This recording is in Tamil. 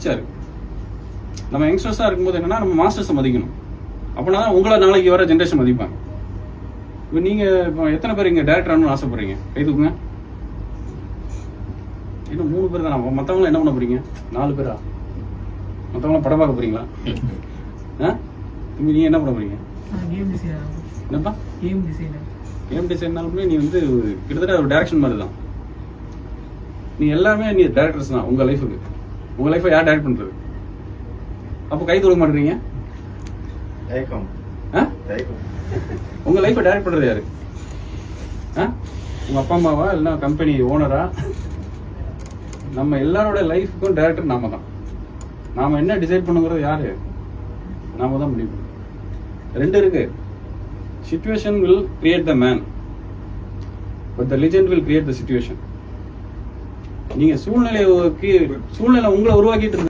சரி, நம்ம யங்ஸ்டர்ஸா இருக்கும்போது என்னன்னா நம்ம மாஸ்டர்ஸை மதிக்கணும். அப்படின்னா உங்களை நாளைக்கு வர ஜென்ரேஷன் மதிப்பாங்க. இப்போ நீங்க இப்போ எத்தனை பேர் இங்க டைரக்டர் ஆகணும்னு ஆசைப்படுறீங்க? கை தூக்குங்க. இன்னும் 3 பேர் தானே. மற்றவங்களும் என்ன பண்ண போறீங்க? 4 பேரா? மற்றவங்களும் படம் பார்க்க போறீங்களா? நீங்க என்ன பண்ண போறீங்க? என்னப்பா? கேம் டிசைனாலுமே நீ வந்து கிட்டத்தட்ட ஒரு டைரக்ஷன் மாதிரி தான். நீ எல்லாமே நீ டைரக்டர்ஸ் தான் உங்க லைஃபுக்கு. உங்க லைஃபை யார் டைரக்ட் பண்றது? அப்போ கை தூக்க மாட்டீங்க? உங்க லைஃபை டைரக்ட் பண்றது யாரு? உங்க அப்பா அம்மாவா இல்லைன்னா கம்பெனி ஓனரா? நம்ம எல்லாரோட லைஃபுக்கும் டைரக்டர் நாம தான். நாம என்ன டிசைட் பண்ணுங்கிறது யாரு? நாம தான் முடிவு பண்ணுவோம். 2 இருக்கு. Situation will create the man, but the legend will create the situation. நீங்க சூழ்நிலை உங்களை உருவாக்கிட்டு